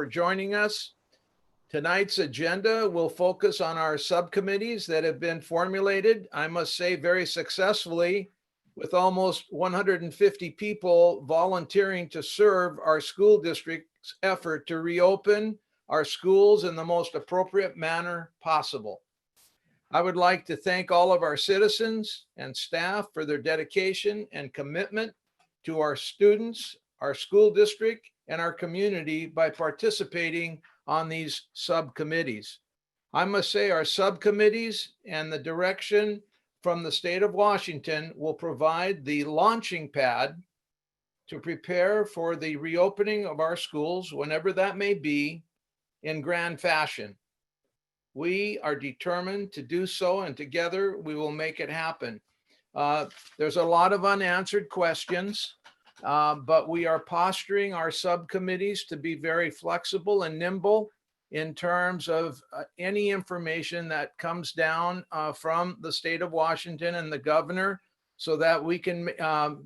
for joining us. Tonight's agenda will focus on our subcommittees that have been formulated, I must say, very successfully, with almost 150 people volunteering to serve our school district's effort to reopen our schools in the most appropriate manner possible. I would like to thank all of our citizens and staff for their dedication and commitment to our students, our school district, and our community by participating on these subcommittees. I must say our subcommittees and the direction from the state of Washington will provide the launching pad to prepare for the reopening of our schools, whenever that may be, in grand fashion. We are determined to do so, and together we will make it happen. There's a lot of unanswered questions, but we are posturing our subcommittees to be very flexible and nimble in terms of any information that comes down from the state of Washington and the governor, so that we can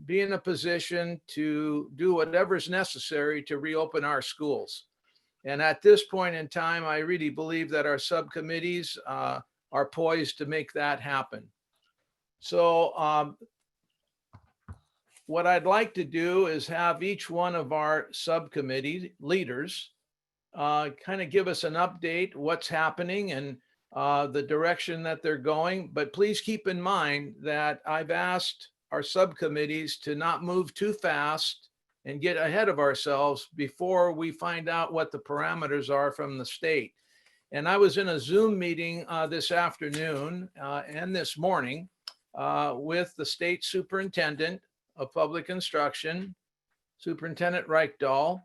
be in a position to do whatever's necessary to reopen our schools. And at this point in time, I really believe that our subcommittees are poised to make that happen. So what I'd like to do is have each one of our subcommittee leaders kind of give us an update, what's happening and the direction that they're going. But please keep in mind that I've asked our subcommittees to not move too fast and get ahead of ourselves before we find out what the parameters are from the state. And I was in a Zoom meeting this afternoon and this morning with the state superintendent of public instruction, Superintendent Reichdahl.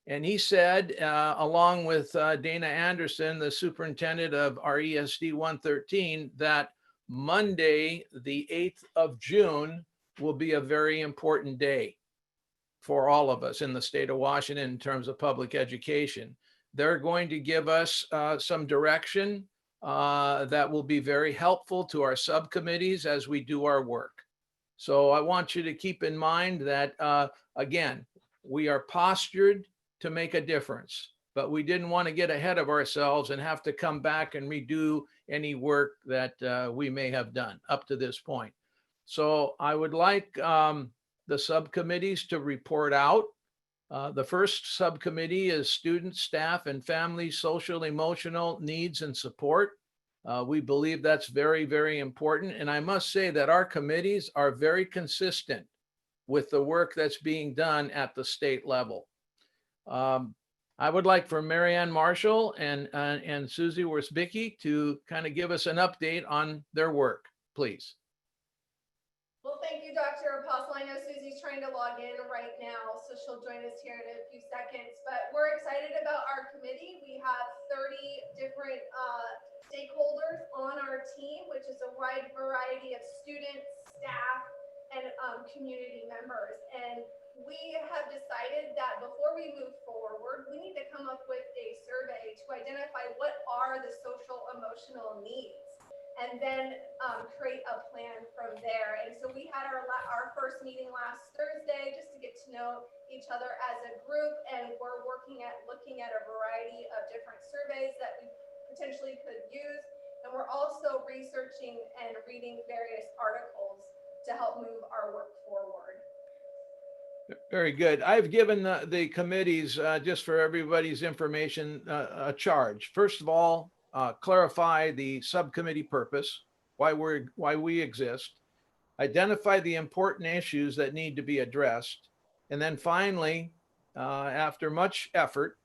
And he said, along with Dana Anderson, the superintendent of our ESD 113, that Monday, the 8th of June, will be a very important day for all of us in the state of Washington in terms of public education. They're going to give us some direction that will be very helpful to our subcommittees as we do our work. So I want you to keep in mind that, again, we are postured to make a difference, but we didn't want to get ahead of ourselves and have to come back and redo any work that we may have done up to this point. So I would like the subcommittees to report out. The first subcommittee is student, staff, and family social, emotional needs and support. We believe that's very, very important. And I must say that our committees are very consistent with the work that's being done at the state level. I would like for Marianne Marshall and Susie Worsbicki to kind of give us an update on their work, please. Well, thank you, Dr. Apostle. I know Susie's trying to log in right now, so she'll join us here in a few seconds. But we're excited about our committee. We have 30 different stakeholders on our team, which is a wide variety of students, staff, and community members. And we have decided that before we move forward, we need to come up with a survey to identify what are the social emotional needs, and then create a plan from there. And so we had our first meeting last Thursday just to get to know each other as a group, and we're looking at a variety of different surveys that we potentially could use. And we're also researching and reading various articles to help move our work forward. Very good. I've given the committees, just for everybody's information, a charge. First of all, clarify the subcommittee purpose, why we exist, identify the important issues that need to be addressed, and then finally, after much effort,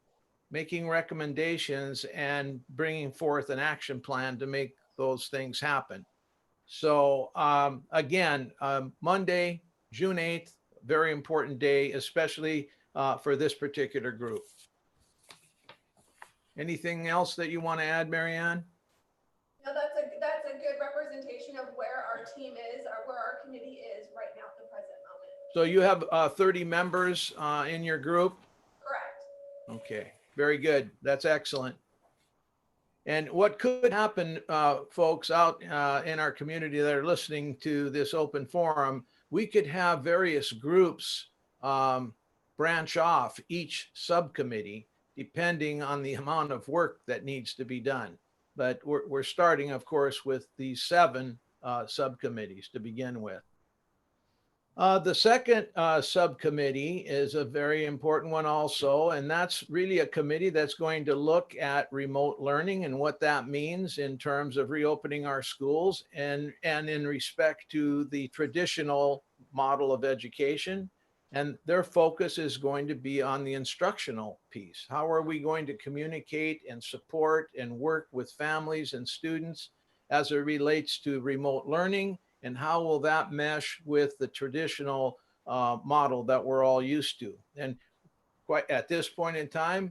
making recommendations and bringing forth an action plan to make those things happen. So again, Monday, June 8th, very important day, especially for this particular group. Anything else that you want to add, Marianne? No, that's a good representation of where our team is, or where our committee is right now at the present moment. So you have 30 members in your group? Correct. Okay, very good. That's excellent. And what could happen, folks out in our community that are listening to this open forum, we could have various groups branch off each subcommittee depending on the amount of work that needs to be done. But we're starting, of course, with these 7 subcommittees to begin with. The second subcommittee is a very important one also, and that's really a committee that's going to look at remote learning and what that means in terms of reopening our schools and in respect to the traditional model of education. And their focus is going to be on the instructional piece. How are we going to communicate and support and work with families and students as it relates to remote learning? And how will that mesh with the traditional model that we're all used to? And quite at this point in time,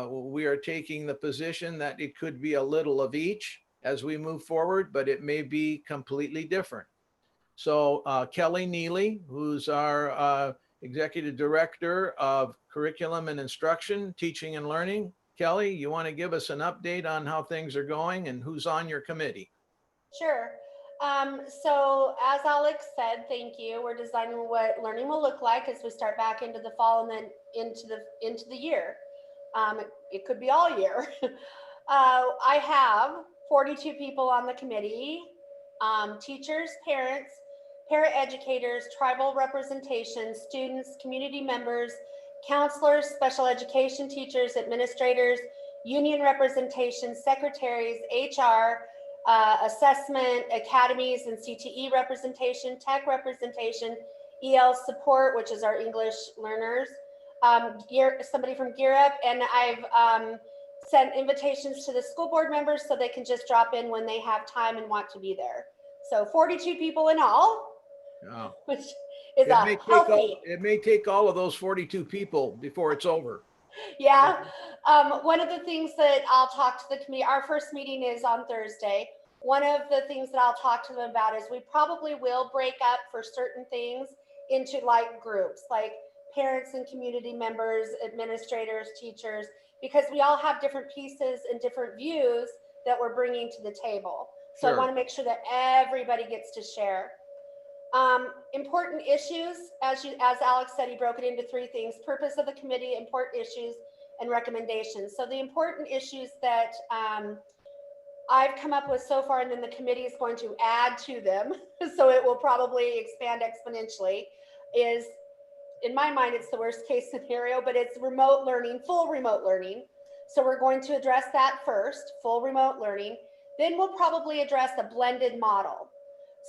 we are taking the position that it could be a little of each as we move forward, but it may be completely different. So Kelly Neely, who's our Executive Director of Curriculum and Instruction, Teaching and Learning. Kelly, you want to give us an update on how things are going and who's on your committee? Sure. So as Alex said, thank you. We're designing what learning will look like as we start back into the fall and then into the year. It could be all year. I have 42 people on the committee, teachers, parents, paraeducators, tribal representation, students, community members, counselors, special education teachers, administrators, union representation, secretaries, HR, assessment, academies and CTE representation, tech representation, EL support, which is our English learners, somebody from Gear Up, and I've sent invitations to the school board members so they can just drop in when they have time and want to be there. So 42 people in all, Oh. which is It may take all of those 42 people before it's over. Yeah. One of the things that I'll talk to the committee, our first meeting is on Thursday. One of the things that I'll talk to them about is we probably will break up for certain things into like groups, like parents and community members, administrators, teachers, because we all have different pieces and different views that we're bringing to the table. So Sure. I want to make sure that everybody gets to share. Important issues, as Alex said, he broke it into 3 things: purpose of the committee, important issues, and recommendations. So the important issues that I've come up with so far, and then the committee is going to add to them, so it will probably expand exponentially, is, in my mind, it's the worst case scenario, but it's remote learning, full remote learning. So we're going to address that first, full remote learning. Then we'll probably address a blended model.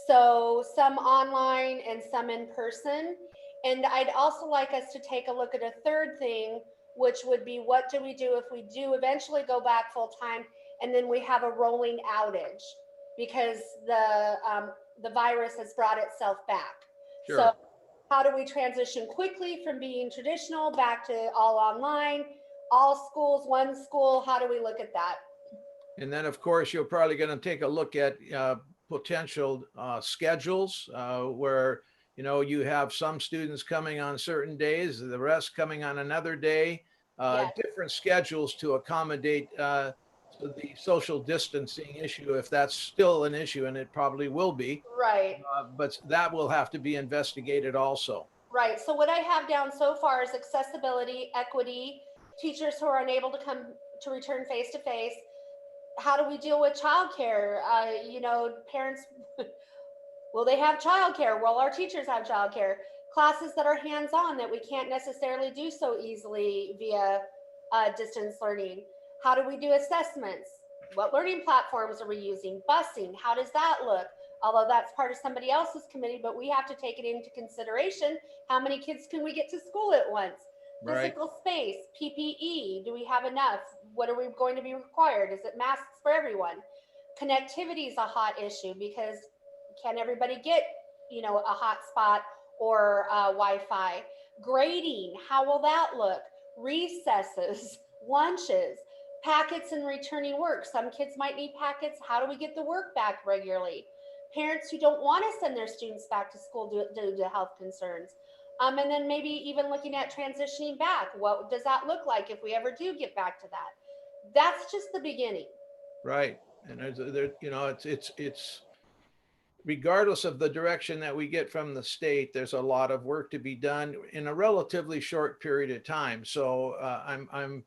So some online and some in person. And I'd also like us to take a look at a third thing, which would be, what do we do if we do eventually go back full time and then we have a rolling outage because the virus has brought itself back. Sure. So how do we transition quickly from being traditional back to all online, all schools, one school? How do we look at that? And then, of course, you're probably going to take a look at potential schedules where, you have some students coming on certain days, the rest coming on another day, Yes. different schedules to accommodate the social distancing issue, if that's still an issue, and it probably will be. Right. But that will have to be investigated also. Right. So what I have down so far is accessibility, equity, teachers who are unable to come to return face to face. How do we deal with childcare? Parents, will they have childcare? Will our teachers have childcare? Classes that are hands-on that we can't necessarily do so easily via distance learning. How do we do assessments? What learning platforms are we using? Busing, how does that look? Although that's part of somebody else's committee, but we have to take it into consideration. How many kids can we get to school at once? Right. Physical space, PPE, do we have enough? What are we going to be required? Is it masks for everyone? Connectivity is a hot issue because can everybody get, a hotspot or Wi-Fi? Grading, how will that look? Recesses, lunches, packets and returning work. Some kids might need packets. How do we get the work back regularly? Parents who don't want to send their students back to school due to health concerns. And then maybe even looking at transitioning back. What does that look like if we ever do get back to that? That's just the beginning. Right. And it's regardless of the direction that we get from the state, there's a lot of work to be done in a relatively short period of time. So I'm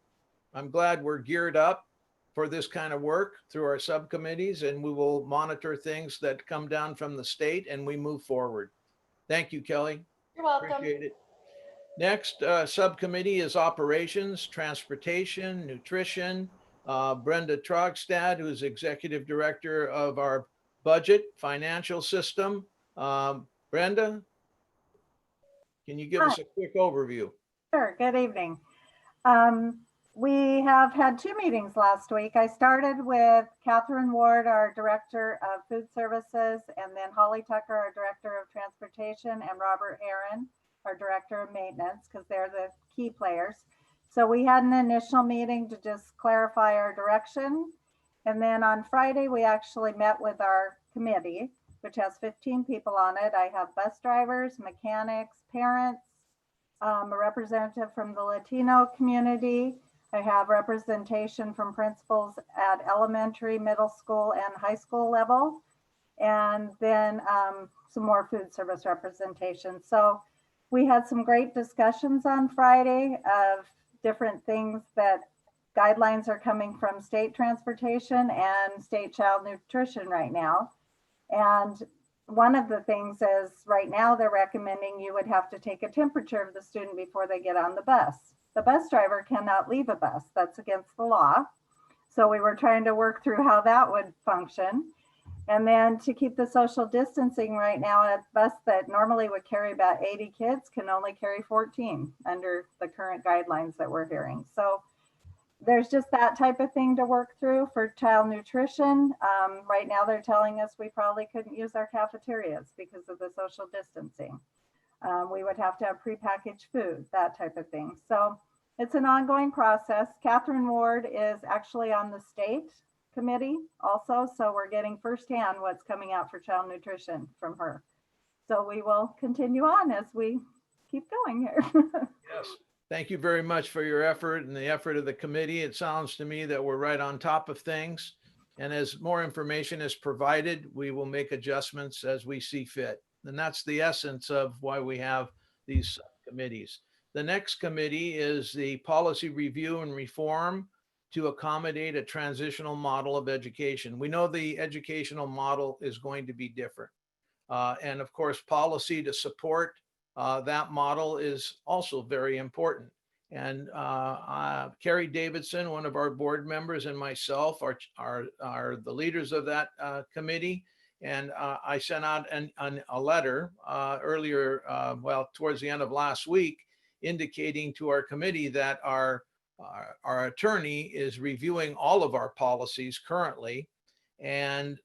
I'm glad we're geared up for this kind of work through our subcommittees, and we will monitor things that come down from the state and we move forward. Thank you, Kelly. You're welcome. Appreciate it. Next subcommittee is operations, transportation, nutrition. Brenda Trogstad, who is executive director of our budget financial system. Brenda, can you give us a quick overview? Sure. Good evening. We have had 2 meetings last week. I started with Catherine Ward, our Director of Food Services, and then Holly Tucker, our Director of Transportation, and Robert Aaron, our Director of Maintenance, because they're the key players. So we had an initial meeting to just clarify our direction. And then on Friday, we actually met with our committee, which has 15 people on it. I have bus drivers, mechanics, parents, a representative from the Latino community. I have representation from principals at elementary, middle school, and high school level, and then some more food service representation. So we had some great discussions on Friday of different things that guidelines are coming from state transportation and state child nutrition right now. And one of the things is right now they're recommending you would have to take a temperature of the student before they get on the bus. The bus driver cannot leave a bus. That's against the law. So we were trying to work through how that would function. And then to keep the social distancing right now, a bus that normally would carry about 80 kids can only carry 14 under the current guidelines that we're hearing. So there's just that type of thing to work through for child nutrition. Right now they're telling us we probably couldn't use our cafeterias because of the social distancing. We would have to have prepackaged food, that type of thing. So it's an ongoing process. Catherine Ward is actually on the state committee also. So we're getting firsthand what's coming out for child nutrition from her. So we will continue on as we keep going here. Yes. Thank you very much for your effort and the effort of the committee. It sounds to me that we're right on top of things. And as more information is provided, we will make adjustments as we see fit. And that's the essence of why we have these committees. The next committee is the policy review and reform to accommodate a transitional model of education. We know the educational model is going to be different. And of course, policy to support that model is also very important. And Carrie Davidson, one of our board members, and myself are the leaders of that committee. And I sent out a letter earlier, towards the end of last week, indicating to our committee that our attorney is reviewing all of our policies currently. And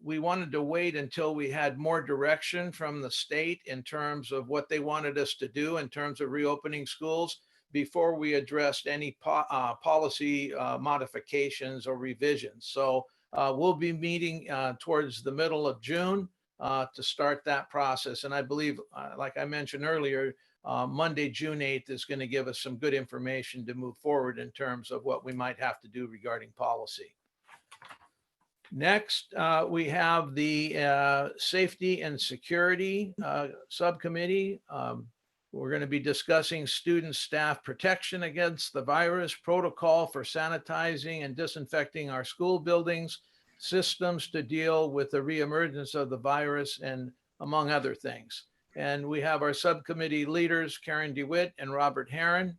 we wanted to wait until we had more direction from the state in terms of what they wanted us to do in terms of reopening schools before we addressed any policy modifications or revisions. So we'll be meeting towards the middle of June to start that process. And I believe, like I mentioned earlier, Monday, June 8th is going to give us some good information to move forward in terms of what we might have to do regarding policy. Next, we have the Safety and Security Subcommittee. We're going to be discussing student staff protection against the virus, protocol for sanitizing and disinfecting our school buildings, systems to deal with the reemergence of the virus, and among other things. And we have our subcommittee leaders, Karen DeWitt and Robert Herron.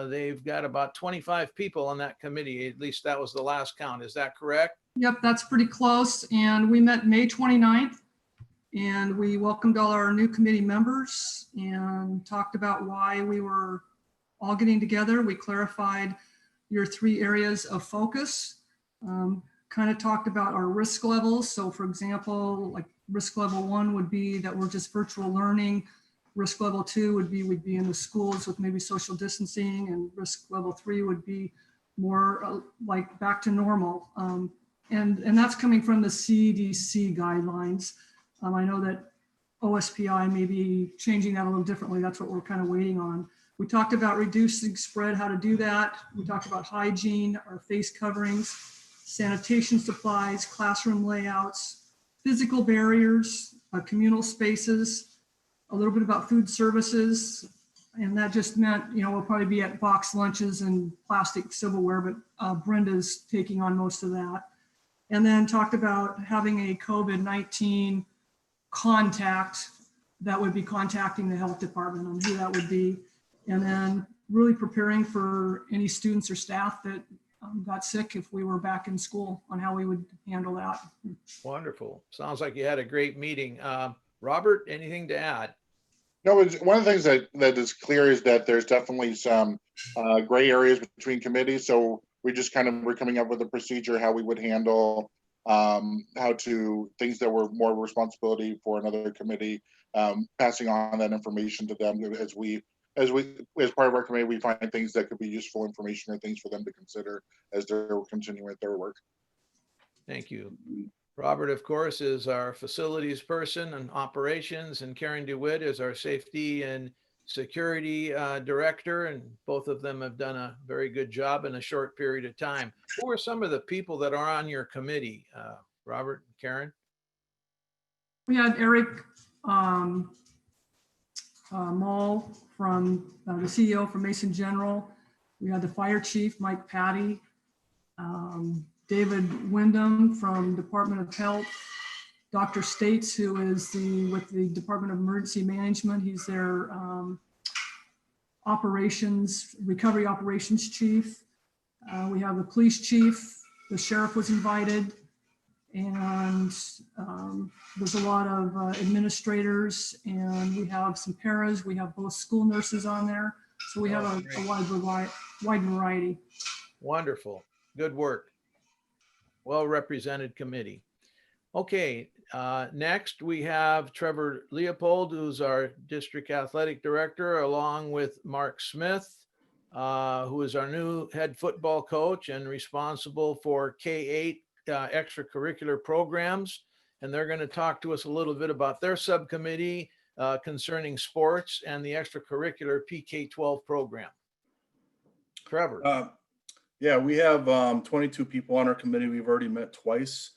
They've got about 25 people on that committee. At least that was the last count. Is that correct? Yep, that's pretty close. And we met May 29th and we welcomed all our new committee members and talked about why we were all getting together. We clarified your 3 areas of focus, kind of talked about our risk levels. So for example, like risk level 1 would be that we're just virtual learning. Risk level 2 would be we'd be in the schools with maybe social distancing, and risk level 3 would be more like back to normal. And that's coming from the CDC guidelines. I know that OSPI may be changing that a little differently. That's what we're kind of waiting on. We talked about reducing spread, how to do that. We talked about hygiene, our face coverings, sanitation supplies, classroom layouts, physical barriers, communal spaces, a little bit about food services, And that just meant, we'll probably be at box lunches and plastic silverware, but Brenda's taking on most of that. And then talked about having a COVID-19 contact that would be contacting the health department on who that would be. And then really preparing for any students or staff that got sick if we were back in school on how we would handle that. Wonderful. Sounds like you had a great meeting. Robert, anything to add? No, one of the things that is clear is that there's definitely some gray areas between committees. So we're coming up with a procedure how we would handle things that were more responsibility for another committee, passing on that information to them as part of our committee, we find things that could be useful information or things for them to consider as they're continuing with their work. Thank you. Robert, of course, is our facilities person and operations, and Karen DeWitt is our safety and security director, and both of them have done a very good job in a short period of time. Who are some of the people that are on your committee, Robert and Karen? We had Eric Mall from the CEO from Mason General. We had the fire chief, Mike Patty, David Wyndham from Department of Health, Dr. States, who is with the Department of Emergency Management. He's their recovery operations chief. We have the police chief, the sheriff was invited, and there's a lot of administrators, and we have some paras. We have both school nurses on there. So we have a wide variety. Wonderful. Good work. Well-represented committee. Okay, next we have Trevor Leopold, who's our district athletic director, along with Mark Smith, who is our new head football coach and responsible for K-8 extracurricular programs. And they're going to talk to us a little bit about their subcommittee concerning sports and the extracurricular PK-12 program. Trevor. Yeah, we have 22 people on our committee. We've already met twice.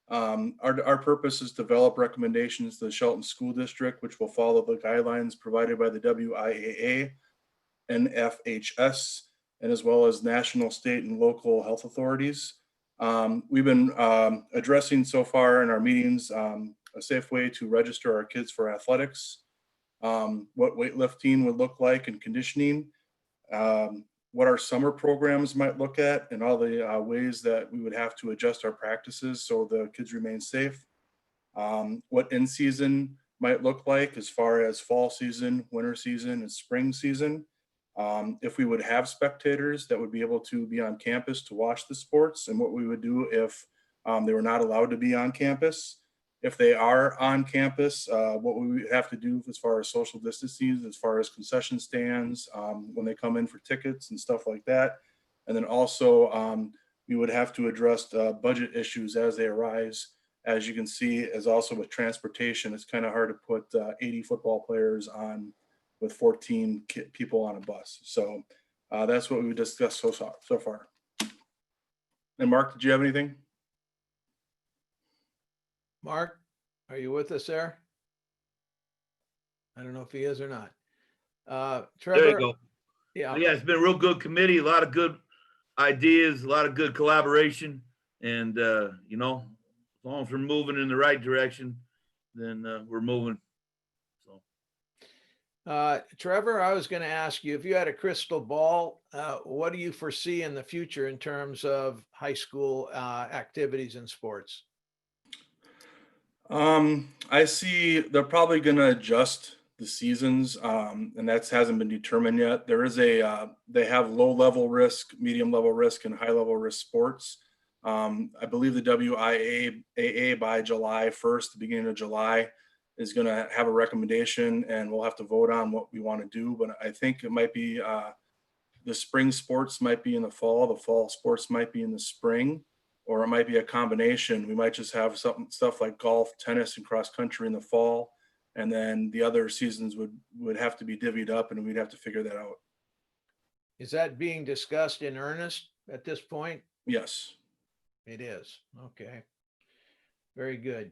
Our purpose is to develop recommendations to the Shelton School District, which will follow the guidelines provided by the WIAA, NFHS, and as well as national, state, and local health authorities. We've been addressing so far in our meetings a safe way to register our kids for athletics, what weightlifting would look like and conditioning, what our summer programs might look at, and all the ways that we would have to adjust our practices so the kids remain safe. What in season might look like as far as fall season, winter season, and spring season. If we would have spectators that would be able to be on campus to watch the sports, and what we would do if they were not allowed to be on campus. If they are on campus, what we would have to do as far as social distancing, as far as concession stands, when they come in for tickets and stuff like that. And then also we would have to address budget issues as they arise. As you can see, as also with transportation, it's kind of hard to put 80 football players on with 14 people on a bus. So that's what we discussed so far. And Mark, did you have anything? Mark, are you with us there? I don't know if he is or not. Trevor. There you go. Yeah. Yeah, it's been a real good committee, a lot of good ideas, a lot of good collaboration. And, as long as we're moving in the right direction, then we're moving. So, Trevor, I was going to ask you, if you had a crystal ball, what do you foresee in the future in terms of high school activities and sports? I see they're probably going to adjust the seasons, and that hasn't been determined yet. There is they have low level risk, medium level risk, and high level risk sports. I believe the WIAA by July 1st, the beginning of July, is going to have a recommendation, and we'll have to vote on what we want to do. But I think it might be the spring sports might be in the fall sports might be in the spring. Or it might be a combination. We might just have stuff like golf, tennis, and cross country in the fall, and then the other seasons would have to be divvied up, and we'd have to figure that out. Is that being discussed in earnest at this point? Yes. It is. Okay. Very good.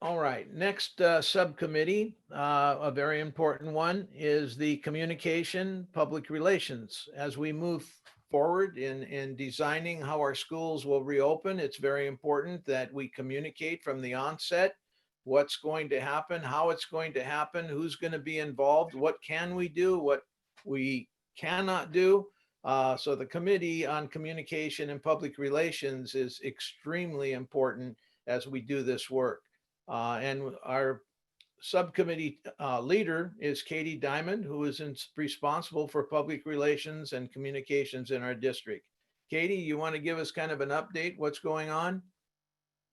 All right, next subcommittee, a very important one, is the communication, public relations. As we move forward in designing how our schools will reopen, it's very important that we communicate from the onset what's going to happen, how it's going to happen, who's going to be involved, what can we do, what we cannot do. So the Committee on Communication and Public Relations is extremely important as we do this work. And our subcommittee leader is Katie Diamond, who is responsible for public relations and communications in our district. Katie, you want to give us kind of an update? What's going on?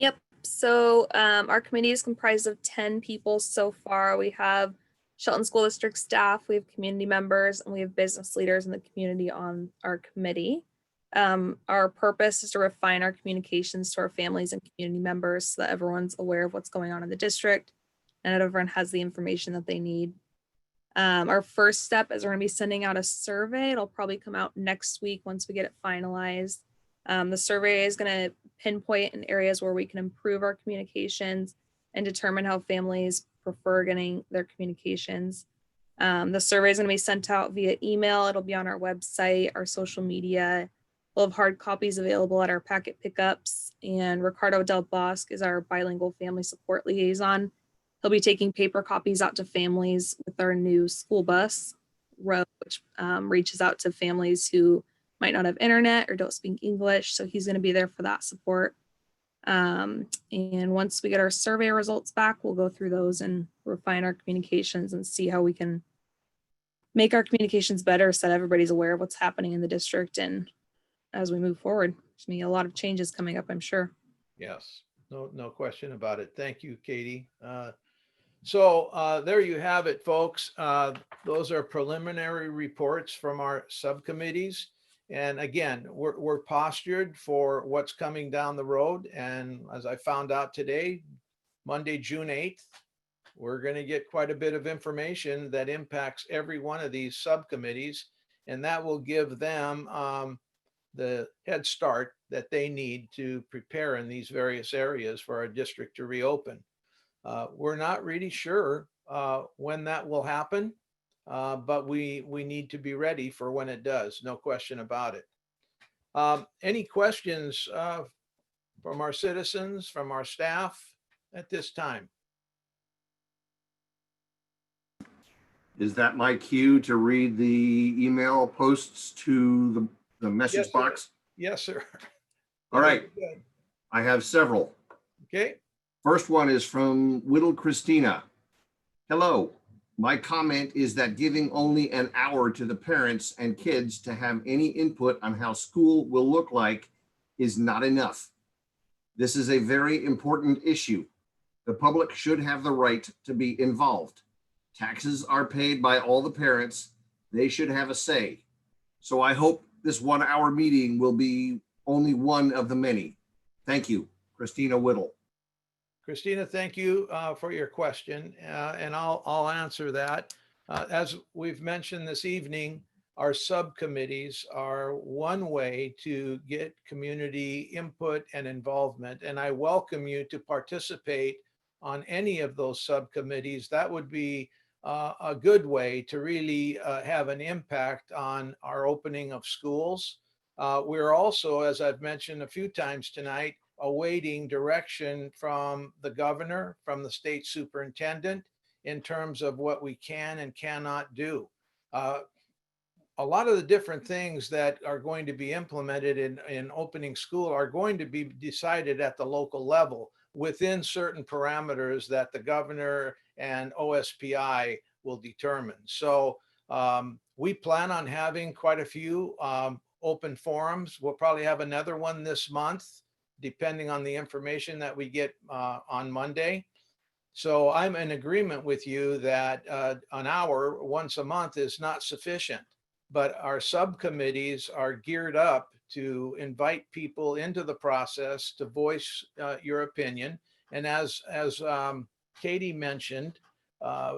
Yep. So our committee is comprised of 10 people so far. We have Shelton School District staff, we have community members, and we have business leaders in the community on our committee. Our purpose is to refine our communications to our families and community members so that everyone's aware of what's going on in the district and that everyone has the information that they need. Our first step is we're going to be sending out a survey. It'll probably come out next week once we get it finalized. The survey is going to pinpoint in areas where we can improve our communications and determine how families prefer getting their communications. The survey is going to be sent out via email. It'll be on our website, our social media. We'll have hard copies available at our packet pickups. And Ricardo Del Bosque is our bilingual family support liaison. He'll be taking paper copies out to families with our new school bus route, which reaches out to families who might not have internet or don't speak English. So he's going to be there for that support. And once we get our survey results back, we'll go through those and refine our communications and see how we can make our communications better so that everybody's aware of what's happening in the district. And as we move forward, there's going to be a lot of changes coming up, I'm sure. Yes, no question about it. Thank you, Katie. So there you have it, folks. Those are preliminary reports from our subcommittees. And again, we're postured for what's coming down the road. And as I found out today, Monday, June 8th, we're going to get quite a bit of information that impacts every one of these subcommittees. And that will give them the head start that they need to prepare in these various areas for our district to reopen. We're not really sure when that will happen, but we need to be ready for when it does, no question about it. Any questions from our citizens, from our staff at this time? Is that my cue to read the email posts to the message Yes, box? Yes, sir. All right. I have several. Okay. First one is from Whittle Christina. Hello. My comment is that giving only an hour to the parents and kids to have any input on how school will look like is not enough. This is a very important issue. The public should have the right to be involved. Taxes are paid by all the parents. They should have a say. So I hope this 1 hour meeting will be only one of the many. Thank you, Christina Whittle. Christina, thank you for your question, and I'll answer that. As we've mentioned this evening, our subcommittees are one way to get community input and involvement, and I welcome you to participate on any of those subcommittees. That would be a good way to really have an impact on our opening of schools. We're also, as I've mentioned a few times tonight, awaiting direction from the governor, from the state superintendent, in terms of what we can and cannot do. A lot of the different things that are going to be implemented in opening school are going to be decided at the local level within certain parameters that the governor and OSPI will determine. So we plan on having quite a few open forums. We'll probably have another one this month, depending on the information that we get on Monday. So I'm in agreement with you that an hour once a month is not sufficient, but our subcommittees are geared up to invite people into the process to voice your opinion. And as Katie mentioned,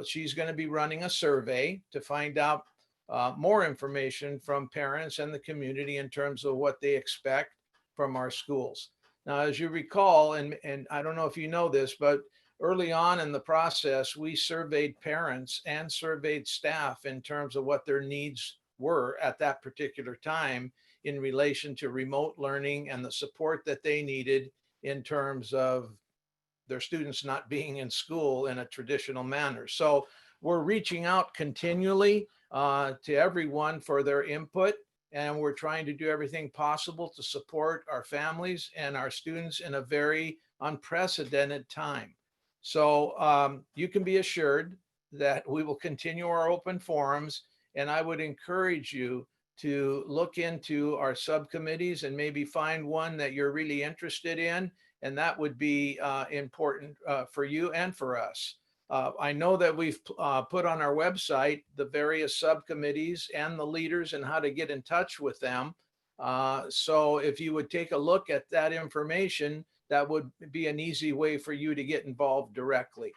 she's going to be running a survey to find out more information from parents and the community in terms of what they expect from our schools. Now, as you recall, and I don't know if you know this, but early on in the process, we surveyed parents and surveyed staff in terms of what their needs were at that particular time in relation to remote learning and the support that they needed in terms of their students not being in school in a traditional manner. So we're reaching out continually to everyone for their input, and we're trying to do everything possible to support our families and our students in a very unprecedented time. So you can be assured that we will continue our open forums, and I would encourage you to look into our subcommittees and maybe find one that you're really interested in, and that would be important for you and for us. I know that we've put on our website the various subcommittees and the leaders and how to get in touch with them. So if you would take a look at that information, that would be an easy way for you to get involved directly.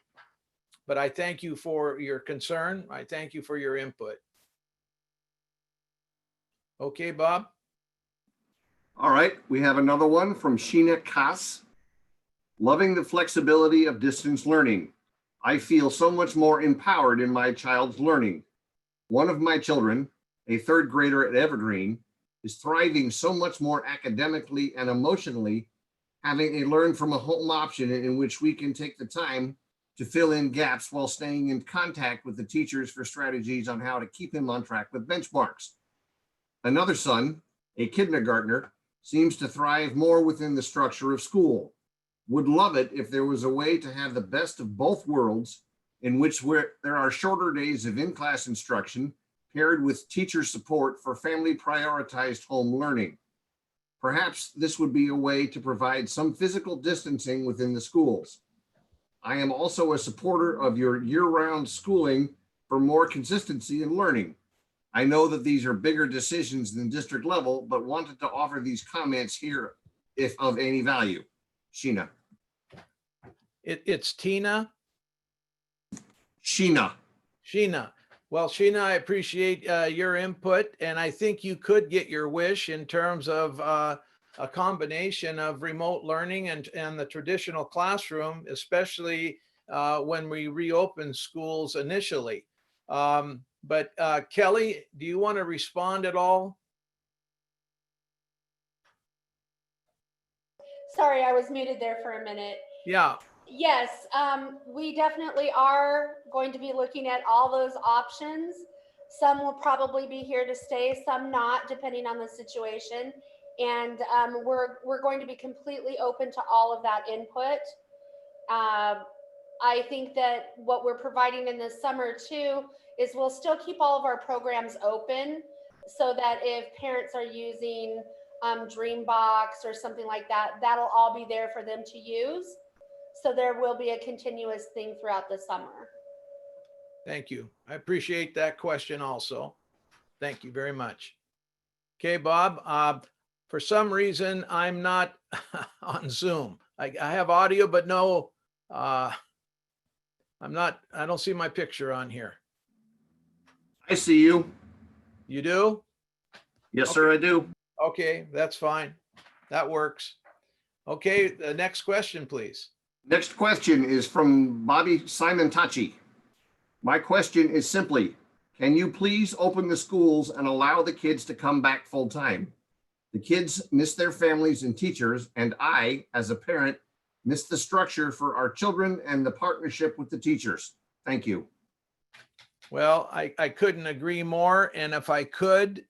But I thank you for your concern. I thank you for your input. Okay, Bob? All right, we have another one from Sheena Kass. Loving the flexibility of distance learning. I feel so much more empowered in my child's learning. One of my children, a third grader at Evergreen, is thriving so much more academically and emotionally, having a learn from a home option in which we can take the time to fill in gaps while staying in contact with the teachers for strategies on how to keep him on track with benchmarks. Another son, a kindergartner, seems to thrive more within the structure of school. Would love it if there was a way to have the best of both worlds, in which there are shorter days of in-class instruction paired with teacher support for family prioritized home learning. Perhaps this would be a way to provide some physical distancing within the schools. I am also a supporter of your year-round schooling for more consistency in learning. I know that these are bigger decisions than district level, but wanted to offer these comments here if of any value. Sheena. It's Tina. Sheena. Sheena. Well, Sheena, I appreciate your input, and I think you could get your wish in terms of a combination of remote learning and the traditional classroom, especially when we reopen schools initially. But Kelly, do you want to respond at all? Sorry, I was muted there for a minute. Yeah. Yes, we definitely are going to be looking at all those options. Some will probably be here to stay, some not, depending on the situation. And we're going to be completely open to all of that input. I think that what we're providing in the summer too is we'll still keep all of our programs open so that if parents are using Dreambox or something like that, that'll all be there for them to use. So there will be a continuous thing throughout the summer. Thank you. I appreciate that question also. Thank you very much. Okay, Bob, for some reason, I'm not on Zoom. I have audio, but no, I don't see my picture on here. I see you. You do? Yes, sir, I do. Okay, that's fine. That works. Okay, the next question, please. Next question is from Bobby Simon Tachi. My question is simply, can you please open the schools and allow the kids to come back full time? The kids miss their families and teachers, and I, as a parent, miss the structure for our children and the partnership with the teachers. Thank you. Well, I couldn't agree more. And if I could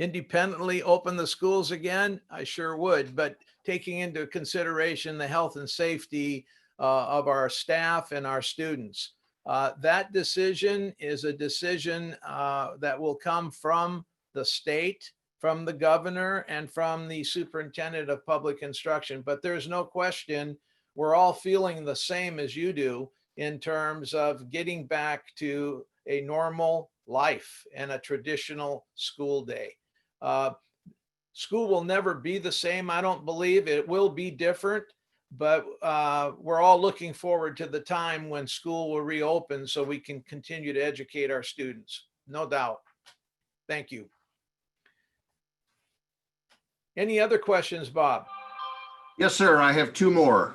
independently open the schools again, I sure would. But taking into consideration the health and safety of our staff and our students, that decision is a decision that will come from the state, from the governor, and from the superintendent of public instruction. But there's no question we're all feeling the same as you do in terms of getting back to a normal life and a traditional school day. School will never be the same. I don't believe it will be different, but we're all looking forward to the time when school will reopen so we can continue to educate our students. No doubt. Thank you. Any other questions, Bob? Yes, sir. I have two more.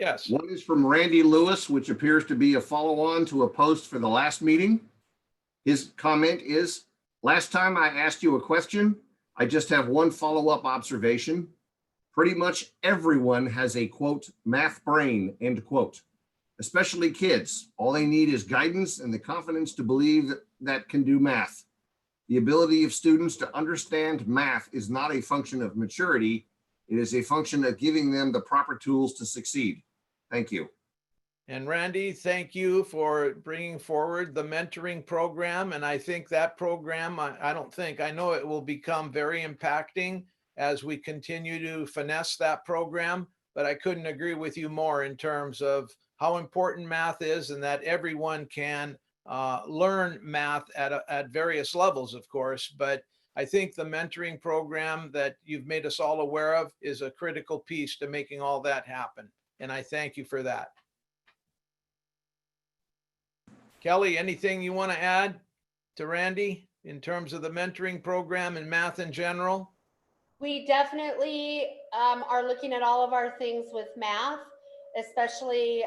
Yes. One is from Randy Lewis, which appears to be a follow-on to a post for the last meeting. His comment is, last time I asked you a question, I just have one follow-up observation. Pretty much everyone has a quote, math brain, end quote, especially kids. All they need is guidance and the confidence to believe that can do math. The ability of students to understand math is not a function of maturity. It is a function of giving them the proper tools to succeed. Thank you. And Randy, thank you for bringing forward the mentoring program. And I think that program, I know it will become very impacting as we continue to finesse that program, but I couldn't agree with you more in terms of how important math is and that everyone can learn math at various levels, of course. But I think the mentoring program that you've made us all aware of is a critical piece to making all that happen. And I thank you for that. Kelly, anything you want to add to Randy in terms of the mentoring program and math in general? We definitely are looking at all of our things with math, especially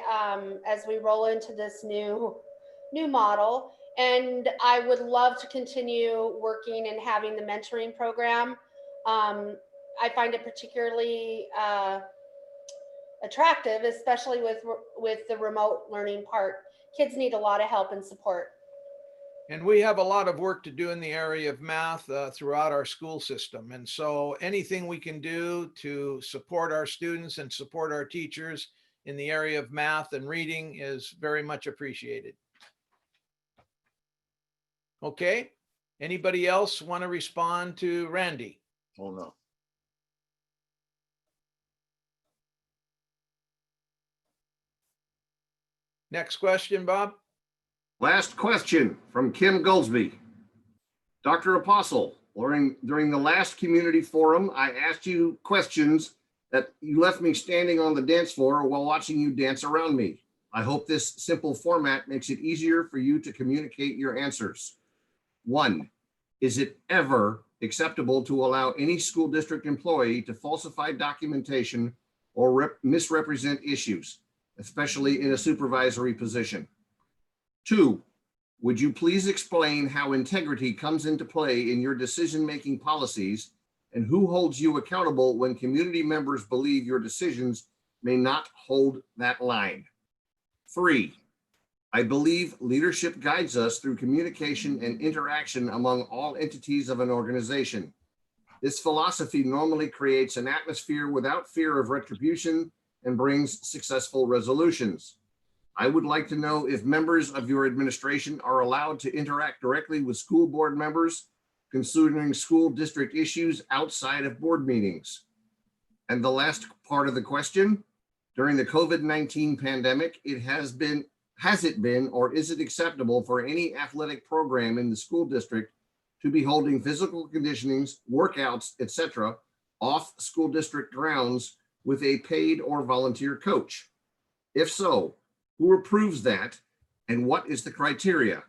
as we roll into this new model. And I would love to continue working and having the mentoring program. I find it particularly attractive, especially with the remote learning part. Kids need a lot of help and support. And we have a lot of work to do in the area of math throughout our school system. And so anything we can do to support our students and support our teachers in the area of math and reading is very much appreciated. Okay. Anybody else want to respond to Randy? Oh, no. Next question, Bob. Last question from Kim Goldsby. Dr. Apostle, during the last community forum, I asked you questions that you left me standing on the dance floor while watching you dance around me. I hope this simple format makes it easier for you to communicate your answers. 1, is it ever acceptable to allow any school district employee to falsify documentation or misrepresent issues, especially in a supervisory position? 2, would you please explain how integrity comes into play in your decision-making policies and who holds you accountable when community members believe your decisions may not hold that line? 3, I believe leadership guides us through communication and interaction among all entities of an organization. This philosophy normally creates an atmosphere without fear of retribution and brings successful resolutions. I would like to know if members of your administration are allowed to interact directly with school board members concerning school district issues outside of board meetings. And the last part of the question, during the COVID-19 pandemic, has it been or is it acceptable for any athletic program in the school district to be holding physical conditionings, workouts, etc., off school district grounds with a paid or volunteer coach? If so, who approves that and what is the criteria?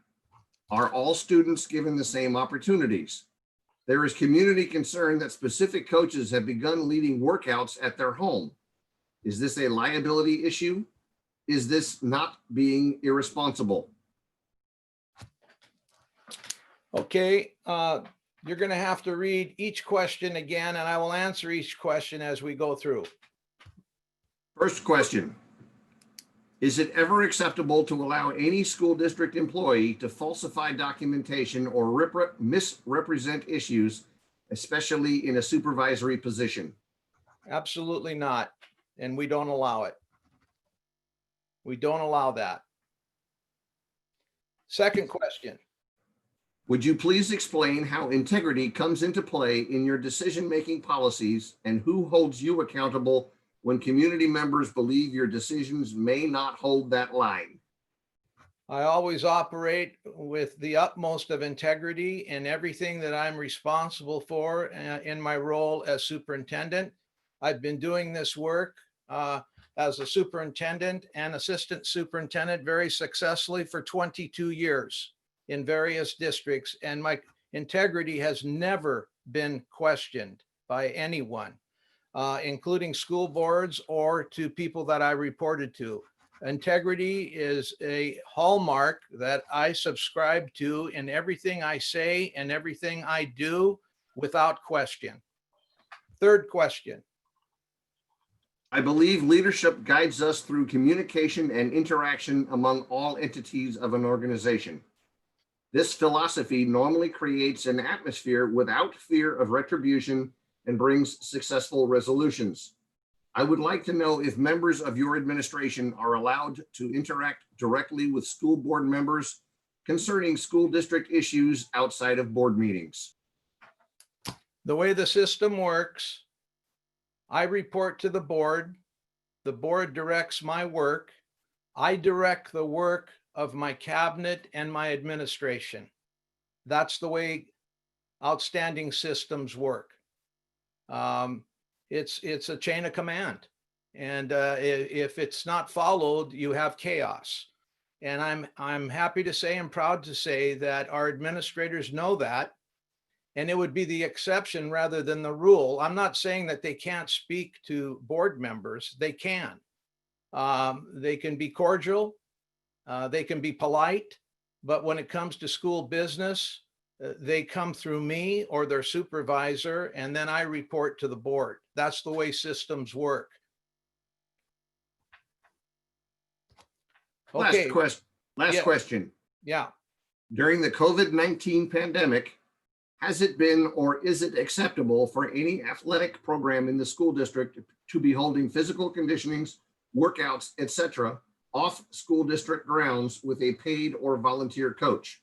Are all students given the same opportunities? There is community concern that specific coaches have begun leading workouts at their home. Is this a liability issue? Is this not being irresponsible? Okay, you're going to have to read each question again, and I will answer each question as we go through. First question. Is it ever acceptable to allow any school district employee to falsify documentation or misrepresent issues, especially in a supervisory position? Absolutely not. And we don't allow it. We don't allow that. Second question. Would you please explain how integrity comes into play in your decision-making policies and who holds you accountable when community members believe your decisions may not hold that line? I always operate with the utmost of integrity in everything that I'm responsible for in my role as superintendent. I've been doing this work as a superintendent and assistant superintendent very successfully for 22 years in various districts, and my integrity has never been questioned by anyone. including school boards or to people that I reported to. Integrity is a hallmark that I subscribe to in everything I say and everything I do without question. Third question. I believe leadership guides us through communication and interaction among all entities of an organization. This philosophy normally creates an atmosphere without fear of retribution and brings successful resolutions. I would like to know if members of your administration are allowed to interact directly with school board members concerning school district issues outside of board meetings. The way the system works, I report to the board directs my work, I direct the work of my cabinet and my administration. That's the way outstanding systems work. It's a chain of command. And if it's not followed, you have chaos. And I'm happy to say and proud to say that our administrators know that. And it would be the exception rather than the rule. I'm not saying that they can't speak to board members. They can. They can be cordial. They can be polite. But when it comes to school business, they come through me or their supervisor, and then I report to the board. That's the way systems work. Okay. Last question. Yeah. During the COVID-19 pandemic, has it been or is it acceptable for any athletic program in the school district to be holding physical conditionings, workouts, etc., off school district grounds with a paid or volunteer coach?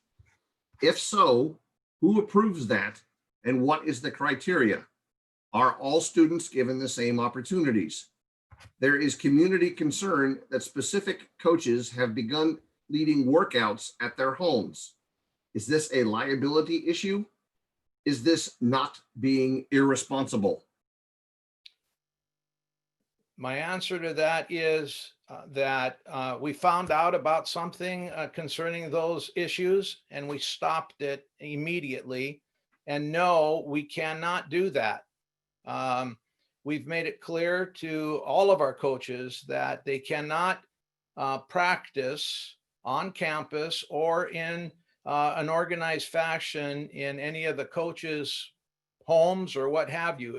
If so, who approves that and what is the criteria? Are all students given the same opportunities? There is community concern that specific coaches have begun leading workouts at their homes. Is this a liability issue? Is this not being irresponsible? My answer to that is that we found out about something concerning those issues and we stopped it immediately. And no, we cannot do that. We've made it clear to all of our coaches that they cannot practice on campus or in an organized fashion in any of the coaches' homes or what have you.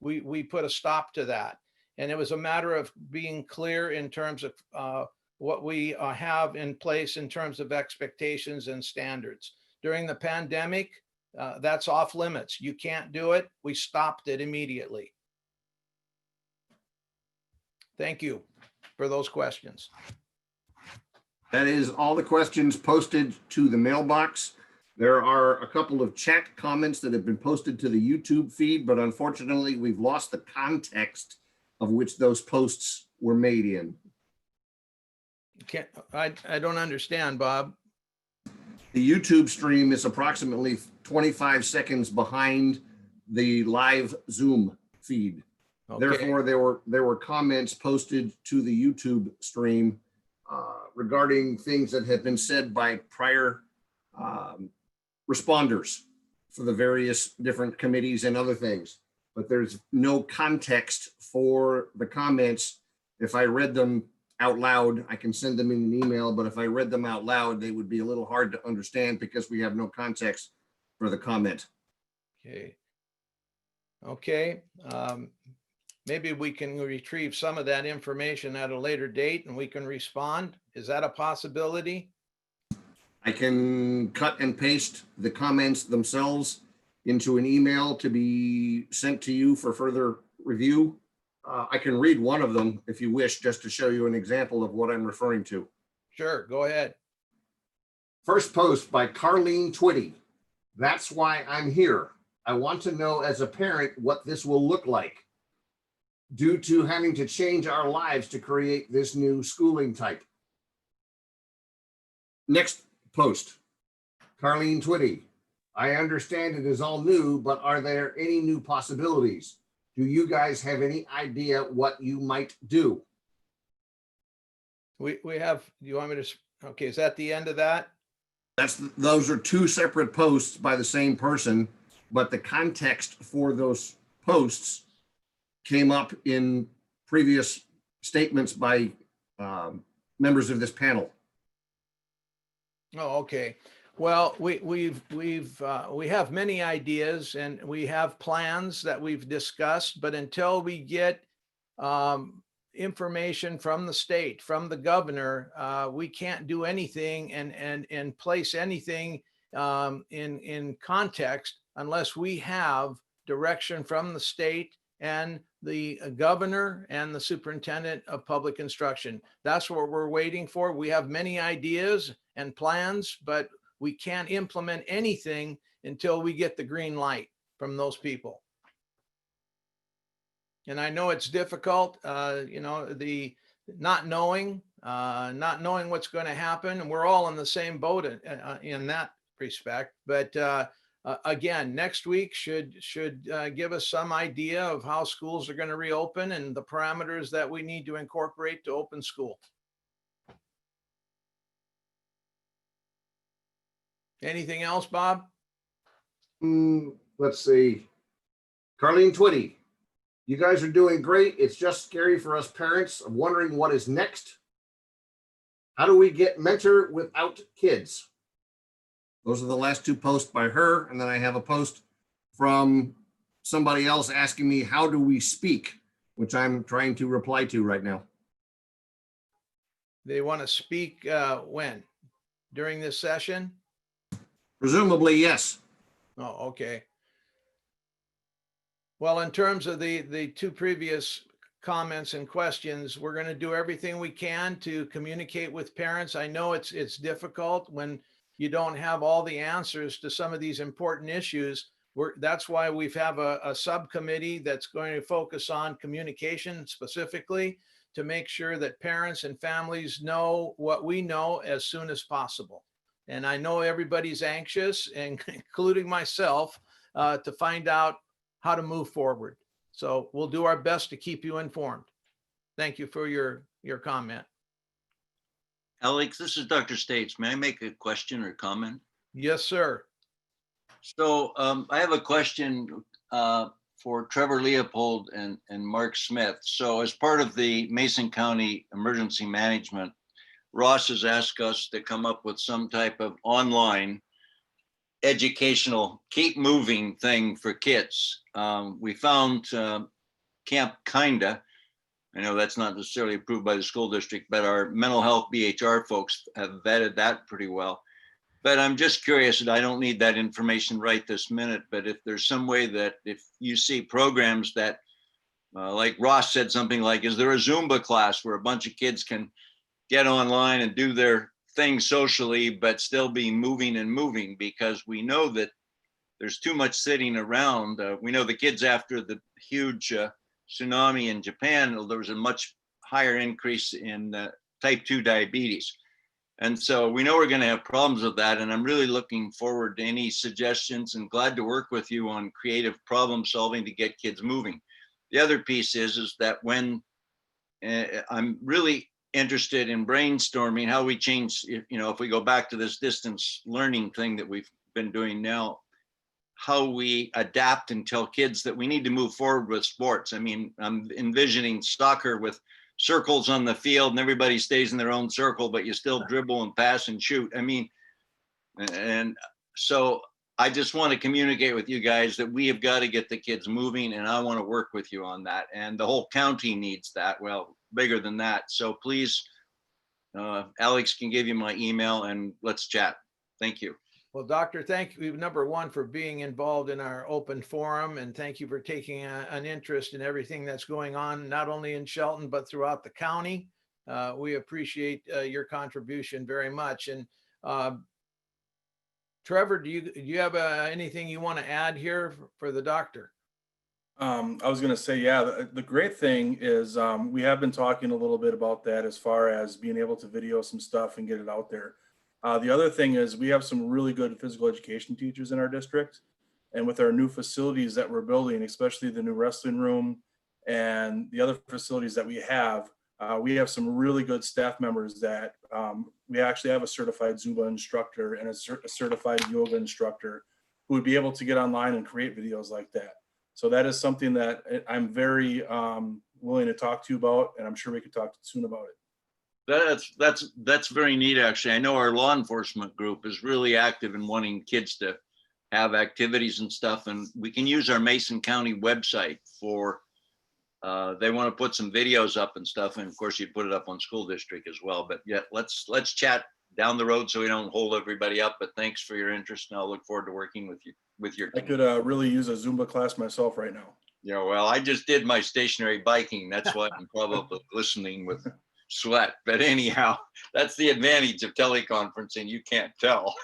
We put a stop to that. And it was a matter of being clear in terms of what we have in place in terms of expectations and standards. During the pandemic, that's off limits. You can't do it. We stopped it immediately. Thank you for those questions. That is all the questions posted to the mailbox. There are a couple of chat comments that have been posted to the YouTube feed, but unfortunately, we've lost the context of which those posts were made in. I don't understand, Bob. The YouTube stream is approximately 25 seconds behind the live Zoom feed. Okay. Therefore, there were comments posted to the YouTube stream regarding things that had been said by prior responders for the various different committees and other things. But there's no context for the comments. If I read them out loud, I can send them in an email, but if I read them out loud, they would be a little hard to understand because we have no context for the comment. Okay. Maybe we can retrieve some of that information at a later date and we can respond. Is that a possibility? I can cut and paste the comments themselves into an email to be sent to you for further review. I can read one of them if you wish, just to show you an example of what I'm referring to. Sure, go ahead. First post by Carlene Twitty. That's why I'm here. I want to know as a parent what this will look like. Due to having to change our lives to create this new schooling type. Next post, Carlene Twitty. I understand it is all new, but are there any new possibilities? Do you guys have any idea what you might do? We have, do you want me to, okay, is that the end of that? Those are two separate posts by the same person, but the context for those posts came up in previous statements by members of this panel. Oh, okay. Well, we have many ideas and we have plans that we've discussed, but until we get information from the state, from the governor, we can't do anything and place anything in context unless we have direction from the state and the governor and the superintendent of public instruction. That's what we're waiting for. We have many ideas and plans, but we can't implement anything until we get the green light from those people. And I know it's difficult, the not knowing what's going to happen. And we're all in the same boat in that respect. But again, next week should give us some idea of how schools are going to reopen and the parameters that we need to incorporate to open school. Anything else, Bob? Let's see. Carlene Twitty, you guys are doing great. It's just scary for us parents. I'm wondering what is next. How do we get mentor without kids? Those are the last two posts by her. And then I have a post from somebody else asking me, how do we speak? Which I'm trying to reply to right now. They want to speak when? During this session? Presumably, yes. Oh, okay. Well, in terms of the two previous comments and questions, we're going to do everything we can to communicate with parents. I know it's difficult when you don't have all the answers to some of these important issues. That's why we have a subcommittee that's going to focus on communication specifically to make sure that parents and families know what we know as soon as possible. And I know everybody's anxious, and including myself, to find out how to move forward. So we'll do our best to keep you informed. Thank you for your comment. Alex, this is Dr. States. May I make a question or comment? Yes, sir. So I have a question for Trevor Leopold and Mark Smith. So as part of the Mason County Emergency Management, Ross has asked us to come up with some type of online educational keep moving thing for kids. We found Camp Kinda. I know that's not necessarily approved by the school district, but our mental health BHR folks have vetted that pretty well. But I'm just curious, and I don't need that information right this minute, but if there's some way that if you see programs that, like Ross said something like, is there a Zumba class where a bunch of kids can get online and do their thing socially, but still be moving and moving? Because we know that there's too much sitting around. We know the kids after the huge tsunami in Japan, there was a much higher increase in type 2 diabetes. And so we know we're going to have problems with that. And I'm really looking forward to any suggestions and glad to work with you on creative problem solving to get kids moving. The other piece is that when I'm really interested in brainstorming how we change, if we go back to this distance learning thing that we've been doing now, how we adapt and tell kids that we need to move forward with sports. I mean, I'm envisioning soccer with circles on the field and everybody stays in their own circle, but you still dribble and pass and shoot. I mean, and so I just want to communicate with you guys that we have got to get the kids moving, and I want to work with you on that. And the whole county needs that. Well, bigger than that. So please, Alex can give you my email and let's chat. Thank you. Well, Doctor, thank you, number one, for being involved in our open forum, and thank you for taking an interest in everything that's going on, not only in Shelton, but throughout the county. We appreciate your contribution very much. And Trevor, do you have anything you want to add here for the doctor? I was going to say, yeah, the great thing is we have been talking a little bit about that as far as being able to video some stuff and get it out there. The other thing is we have some really good physical education teachers in our district. And with our new facilities that we're building, especially the new wrestling room and the other facilities that we have some really good staff members that we actually have a certified Zumba instructor and a certified yoga instructor who would be able to get online and create videos like that. So that is something that I'm very willing to talk to you about, and I'm sure we could talk soon about it. That's very neat, actually. I know our law enforcement group is really active in wanting kids to have activities and stuff, and we can use our Mason County website for, they want to put some videos up and stuff, and of course you'd put it up on school district as well. But yeah, let's chat down the road so we don't hold everybody up. But thanks for your interest, and I'll look forward to working with you, with your I team. could really use a Zumba class myself right now. Yeah, well, I just did my stationary biking. That's why I'm probably glistening with sweat. But anyhow, that's the advantage of teleconferencing. You can't tell.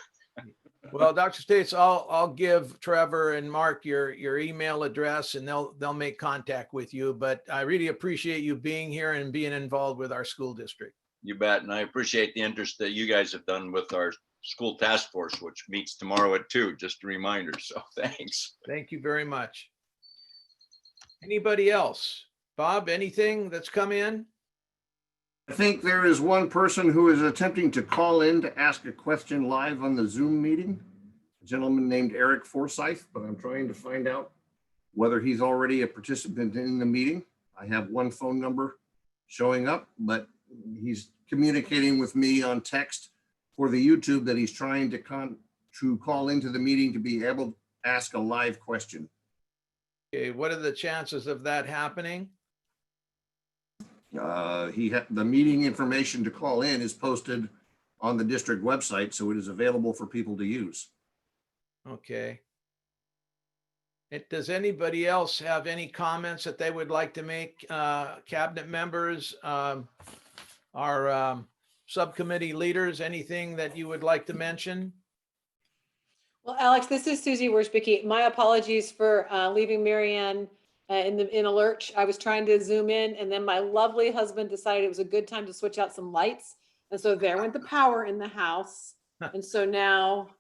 Well, Dr. States, I'll give Trevor and Mark your email address, and they'll make contact with you. But I really appreciate you being here and being involved with our school district. You bet. And I appreciate the interest that you guys have done with our school task force, which meets tomorrow at 2, just a reminder. So thanks. Thank you very much. Anybody else? Bob, anything that's come in? I think there is one person who is attempting to call in to ask a question live on the Zoom meeting. A gentleman named Eric Forsyth, but I'm trying to find out whether he's already a participant in the meeting. I have one phone number showing up, but he's communicating with me on text for the YouTube that he's trying to call into the meeting to be able to ask a live question. Okay, what are the chances of that happening? The meeting information to call in is posted on the district website, so it is available for people to use. Okay. Does anybody else have any comments that they would like to make? Cabinet members, our subcommittee leaders, anything that you would like to mention? Well, Alex, this is Susie Worsbicky. My apologies for leaving Marianne in a lurch. I was trying to zoom in, and then my lovely husband decided it was a good time to switch out some lights. And so there went the power in the house. And so now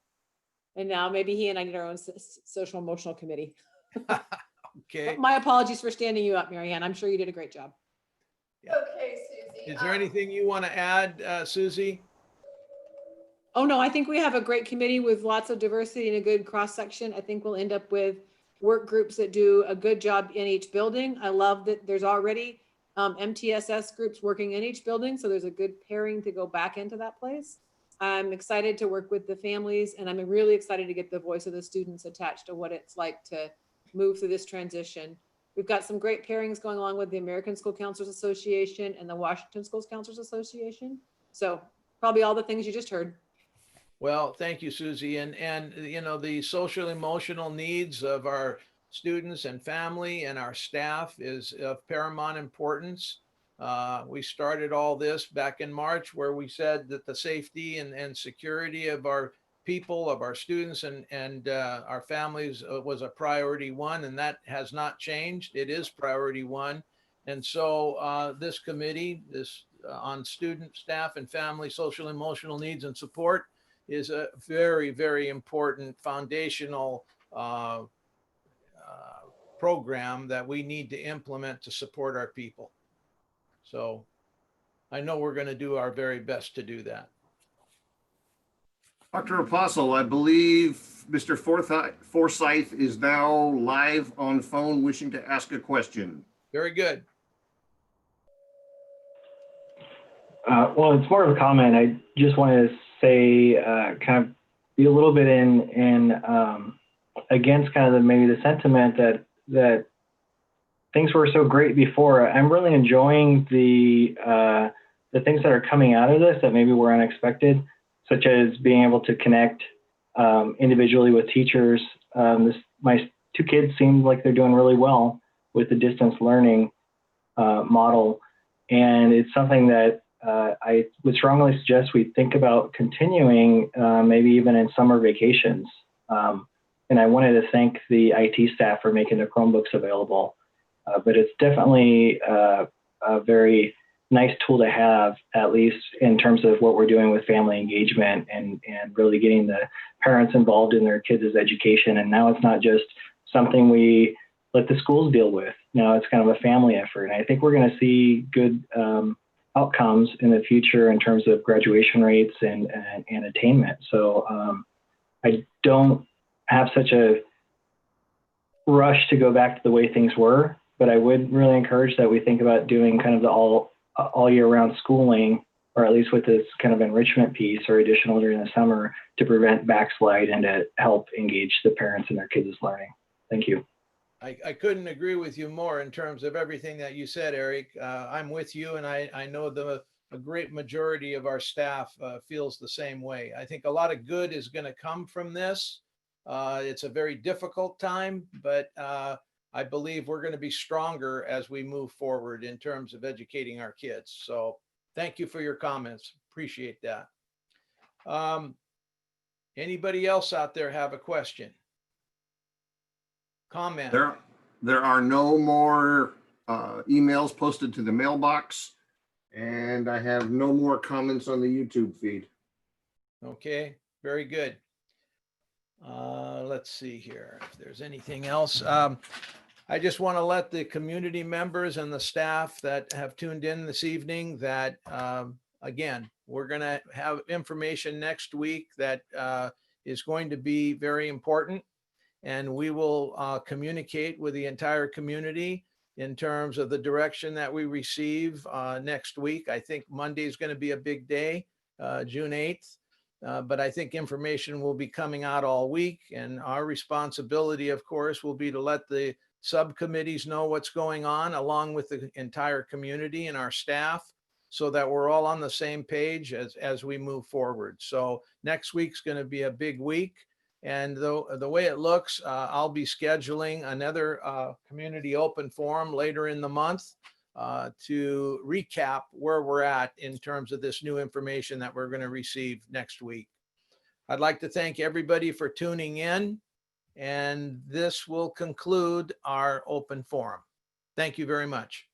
maybe he and I need our own social emotional committee. Okay. But my apologies for standing you up, Marianne. I'm sure you did a great job. Okay, Susie. Is there anything you want to add, Susie? Oh, no, I think we have a great committee with lots of diversity and a good cross-section. I think we'll end up with work groups that do a good job in each building. I love that there's already MTSS groups working in each building, so there's a good pairing to go back into that place. I'm excited to work with the families, and I'm really excited to get the voice of the students attached to what it's like to move through this transition. We've got some great pairings going along with the American School Counselors Association and the Washington Schools Counselors Association. So probably all the things you just heard. Well, thank you, Susie. And you know, the social emotional needs of our students and family and our staff is of paramount importance. We started all this back in March, where we said that the safety and security of our people, of our students and our families was a priority one, and that has not changed. It is priority one. And so this committee, on student, staff, and family social emotional needs and support, is a very, very important foundational program that we need to implement to support our people. So I know we're going to do our very best to do that. Dr. Apostle, I believe Mr. Forsyth is now live on phone wishing to ask a question. Very good. Well, it's more of a comment. I just wanted to say, kind of be a little bit in against kind of maybe the sentiment that things were so great before. I'm really enjoying the things that are coming out of this that maybe were unexpected, such as being able to connect individually with teachers. My 2 kids seem like they're doing really well with the distance learning model, and it's something that I would strongly suggest we think about continuing, maybe even in summer vacations. And I wanted to thank the IT staff for making the Chromebooks available. But it's definitely a very nice tool to have, at least in terms of what we're doing with family engagement and really getting the parents involved in their kids' education. And now it's not just something we let the schools deal with. Now it's kind of a family effort. And I think we're going to see good outcomes in the future in terms of graduation rates and attainment. So I don't have such a rush to go back to the way things were, but I would really encourage that we think about doing kind of the all year round schooling, or at least with this kind of enrichment piece or additional during the summer to prevent backslide and to help engage the parents and their kids' learning. Thank you. I couldn't agree with you more in terms of everything that you said, Eric. I'm with you, and I know a great majority of our staff feels the same way. I think a lot of good is going to come from this. It's a very difficult time, but I believe we're going to be stronger as we move forward in terms of educating our kids. So thank you for your comments. Appreciate that. Anybody else out there have a question? Comment? There are no more emails posted to the mailbox, and I have no more comments on the YouTube feed. Okay, very good. Let's see here if there's anything else. I just want to let the community members and the staff that have tuned in this evening that, again, we're going to have information next week that is going to be very important. And we will communicate with the entire community in terms of the direction that we receive next week. I think Monday is going to be a big day, June 8th. But I think information will be coming out all week. And our responsibility, of course, will be to let the subcommittees know what's going on, along with the entire community and our staff, so that we're all on the same page as we move forward. So next week's going to be a big week. And the way it looks, I'll be scheduling another community open forum later in the month to recap where we're at in terms of this new information that we're going to receive next week. I'd like to thank everybody for tuning in, and this will conclude our open forum. Thank you very much.